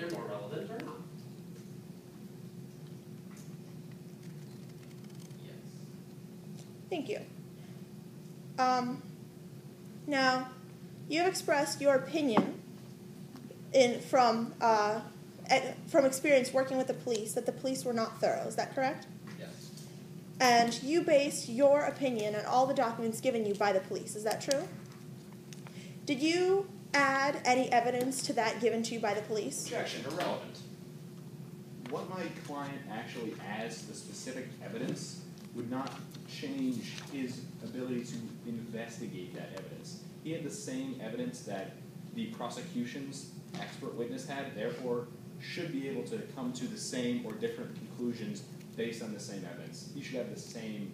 they're more relevant or not. Yes. Thank you. Now, you have expressed your opinion from experience working with the police that the police were not thorough. Is that correct? Yes. And you based your opinion on all the documents given you by the police. Is that true? Did you add any evidence to that given to you by the police? Objection, irrelevant. What my client actually adds to the specific evidence would not change his ability to investigate that evidence. He had the same evidence that the prosecution's expert witness had, therefore should be able to come to the same or different conclusions based on the same evidence. He should have the same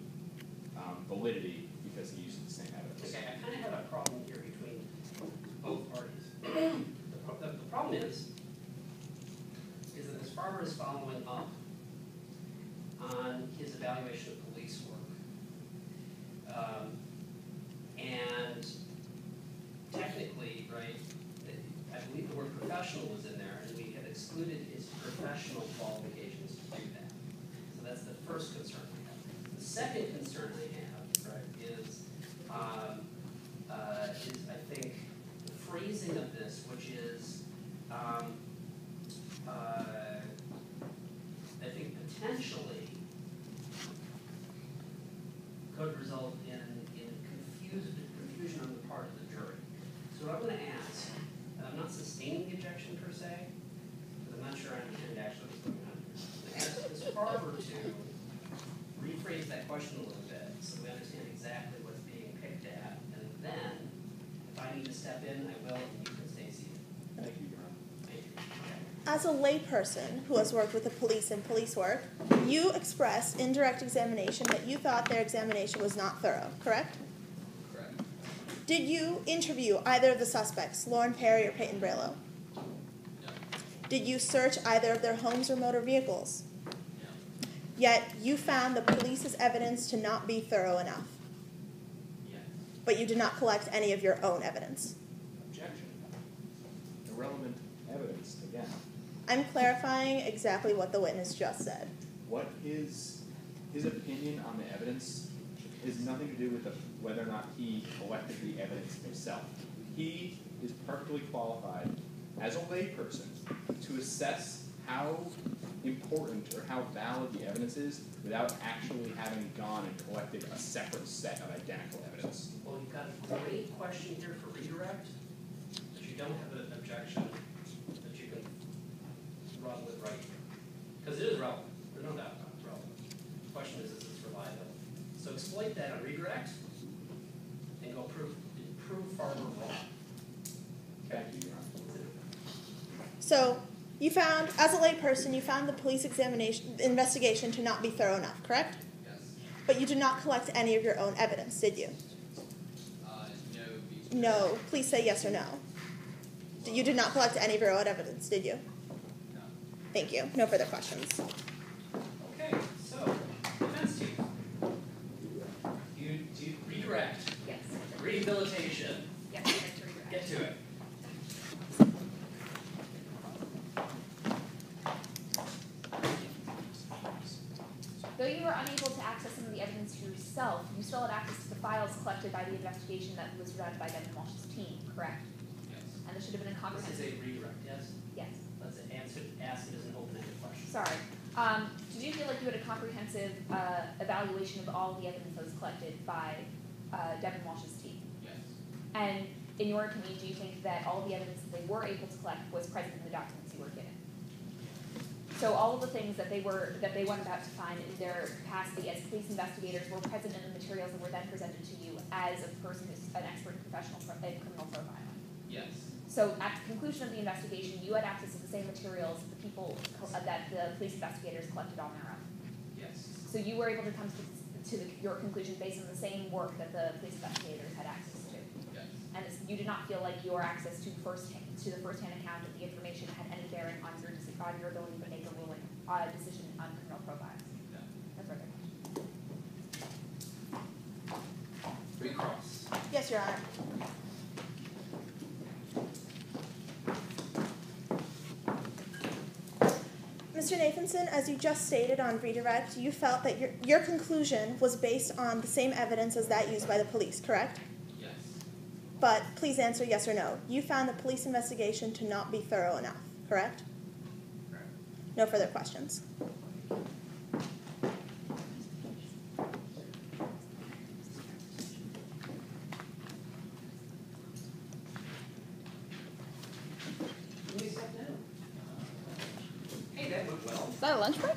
validity because he uses the same evidence. Okay, I kind of have a problem here between both parties. The problem is that this farmer is following up on his evaluation of police work. And technically, right, I believe the word professional was in there, and we have excluded his professional qualifications to do that. So that's the first concern I have. The second concern I have, right, is I think the phrasing of this, which is I think potentially could result in confusion on the part of the jury. So what I'm going to ask, and I'm not sustaining the objection per se, because I'm not sure I understand actually what's going on. I'm going to ask Ms. Farber to rephrase that question a little bit so we understand exactly what's being picked at, and then if I need to step in, I will, and you can stay seated. Thank you, Your Honor. Thank you. As a layperson who has worked with the police and police work, you expressed in direct examination that you thought their examination was not thorough, correct? Correct. Did you interview either of the suspects, Lauren Perry or Peyton Braylow? No. Did you search either of their homes or motor vehicles? No. Yet you found the police's evidence to not be thorough enough, Yes. but you did not collect any of your own evidence. Objection. Irrelevant evidence, again. I'm clarifying exactly what the witness just said. What his opinion on the evidence has nothing to do with whether or not he collected the evidence himself. He is perfectly qualified as a layperson to assess how important or how valid the evidence is without actually having gone and collected a separate set of identical evidence. Well, you've got a great question here for redirect, but you don't have an objection that you can run with right here. Because it is relevant. There's no doubt about it. It's relevant. The question is its reliability. So exploit that on redirect and go prove Farmer wrong. Thank you, Your Honor. So you found, as a layperson, you found the police investigation to not be thorough enough, correct? Yes. But you did not collect any of your own evidence, did you? No. No. Please say yes or no. You did not collect any of your own evidence, did you? No. Thank you. No further questions. Okay, so defense team. You redirect. Yes. Rehabilitation. Yes, I'd like to redirect. Get to it. Though you were unable to access some of the evidence yourself, you still had access to the files collected by the investigation that was run by Devin Walsh's team, correct? Yes. And this should have been a This is comprehensive. a redirect, yes? Yes. Let's ask it as an open-ended question. Sorry. Did you feel like you had a comprehensive evaluation of all the evidence that was collected by Devin Walsh's team? Yes. And in your opinion, do you think that all the evidence that they were able to collect was present in the documents you were given? So all of the things that they went about to find in their capacity as police investigators were present in the materials that were then presented to you as a person who's an expert in professional in criminal profiling. Yes. So at the conclusion of the investigation, you had access to the same materials that the police investigators collected on their own. Yes. So you were able to come to your conclusion based on the same work that the police investigators had access to. Yes. And you did not feel like your access to the first-hand account of the information had any bearing on your ability to make a decision on criminal profiles. No. No further questions. Recross. Yes, Your Honor. Mr. Nathanson, as you just stated on redirect, you felt that your conclusion was based on the same evidence as that used by the police, correct? Yes. But please answer yes or no. You found the police investigation to not be thorough enough, correct? Correct. No further questions. Let me step down. Hey, that went well. Is that a lunch break?